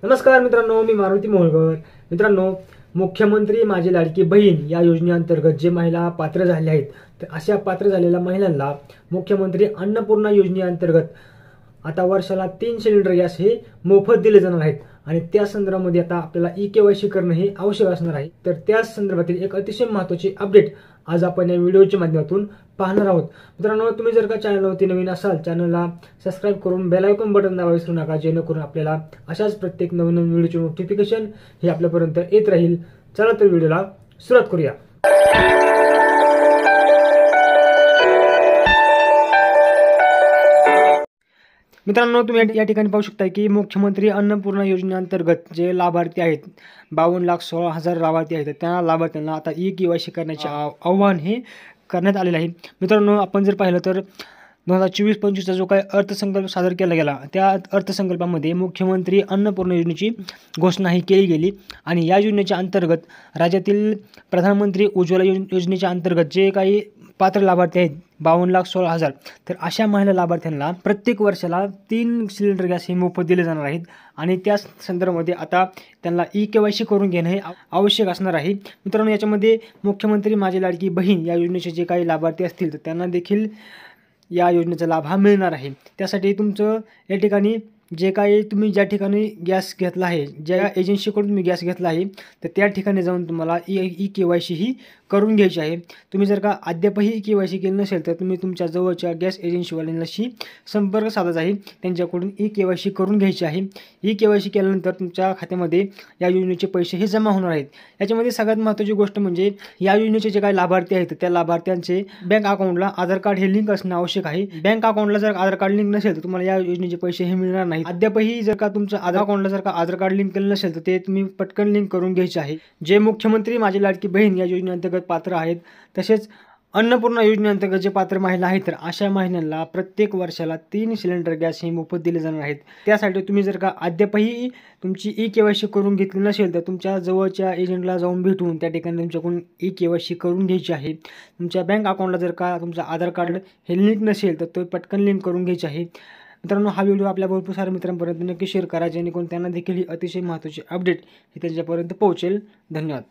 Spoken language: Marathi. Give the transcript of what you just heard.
नमस्कार मित्रांनो, मी मारुती मोहोळकर। मित्रांनो, मुख्यमंत्री माझी लाडकी बहीण या योजनेअंतर्गत जे महिला पात्र झाल्या आहेत, तर अशा पात्र झालेल्या महिलांना मुख्यमंत्री अन्नपूर्णा योजनेअंतर्गत आता वर्षाला 3 सिलेंडर गॅस हे मोफत दिले जाणार आहेत आणि त्या संदर्भामध्ये आता आपल्याला ई-केवायसी करणं हे आवश्यक असणार आहे। तर त्या संदर्भातील एक अतिशय महत्त्वाची अपडेट आज आपण या व्हिडिओच्या माध्यमातून पाहणार आहोत। मित्रांनो, तुम्ही जर का चॅनलवरती नवीन असाल, चॅनलला सबस्क्राइब करून बेल आयकॉन बटन दाबायला विसरू नका, जेणेकरून आपल्याला अशाच प्रत्येक नवीन व्हिडिओचे नोटिफिकेशन हे आपल्यापर्यंत येत राहील। चला तर व्हिडिओला सुरुवात करूया। मित्रांनो, तुम्ही या ठिकाणी पाहू शकता की मुख्यमंत्री अन्नपूर्णा योजनेअंतर्गत जे लाभार्थी आहेत 52,16,000 लाभार्थी आहेत, त्या लाभार्थ्यांना आता ई-केवायसी करण्याचे आव्हान हे करण्यात आलेले आहे। मित्रांनो, आपण जर पाहिलं तर 2024-25चा जो काही अर्थसंकल्प सादर केला गेला, त्या अर्थसंकल्पामध्ये मुख्यमंत्री अन्नपूर्णा योजनेची घोषणा ही केली गेली आणि या योजनेच्या अंतर्गत राज्यातील प्रधानमंत्री उज्ज्वला योजनेच्या अंतर्गत जे काही पात्र लाभार्थी आहेत 52,16,000, तर अशा महिला लाभार्थ्यांना प्रत्येक वर्षाला 3 सिलेंडर गॅस हे मोफत दिले जाणार आहेत आणि त्या संदर्भामध्ये आता त्यांना ई-केवायसी करून घेणं हे आवश्यक असणार आहे। मित्रांनो, याच्यामध्ये मुख्यमंत्री माझी लाडकी बहीण या योजनेचे जे काही लाभार्थी असतील, तर त्यांना देखील या योजनेचा लाभ हा मिळणार आहे। त्यासाठी तुमचं या ठिकाणी जे काही तुम्ही ज्या ठिकाणी गॅस घेतला आहे, ज्या एजन्सीकडून तुम्ही गॅस घेतला आहे, तर त्या ठिकाणी जाऊन तुम्हाला ई-केवायसी ही करून घ्यायची आहे। तुम्ही जर का अद्यापही ई-केवायसी केली नसेल, तर तुम्ही तुमच्या जवळच्या गॅस एजन्सीवाल्यांशी संपर्क साधायचा आहे, त्यांच्याकडून ई-केवायसी करून घ्यायची आहे। ई-केवायसी केल्यानंतर तुमच्या खात्यामध्ये या योजनेचे पैसे हे जमा होणार आहेत। याच्यामध्ये सगळ्यात महत्त्वाची गोष्ट म्हणजे या योजनेचे जे काही लाभार्थी आहेत, त्या लाभार्थ्यांचे बँक अकाउंटला आधार कार्ड हे लिंक असणं आवश्यक आहे। बँक अकाउंटला जर आधार कार्ड लिंक नसेल, तर तुम्हाला या योजनेचे पैसे हे मिळणार नाही। अद्यापही जर का तुमच्या आधार अकाउंटला जर का आधार कार्ड लिंक केलं नसेल, तर ते तुम्ही पटकन लिंक करून घ्यायचे आहे। जे मुख्यमंत्री माझी लाडकी बहीण या योजनेअंतर्गत पात्र आहेत, तसेच अन्नपूर्णा योजनेअंतर्गत जे पात्र महिला आहेत, तर अशा महिलांना प्रत्येक वर्षाला 3 सिलेंडर गॅस हे मोफत दिले जाणार आहेत। त्यासाठी तुम्ही जर का अद्यापही तुमची ई-केवायसी करून घेतली नसेल, तर तुमच्या जवळच्या एजंटला जाऊन भेटून त्या ठिकाणी तुमच्याकडून ई-केवायसी करून घ्यायची आहे। तुमच्या बँक अकाउंटला जर का तुमचं आधार कार्ड हे लिंक नसेल, तर तो पटकन लिंक करून घ्यायची आहे। मित्रांनो, हा व्हिडिओ आपल्या भरपूर साऱ्या मित्रांपर्यंत नक्की शेअर करा, जेणेकरून त्यांना देखील ही अतिशय महत्त्वाची अपडेट ही त्यांच्यापर्यंत पोहोचेल। धन्यवाद।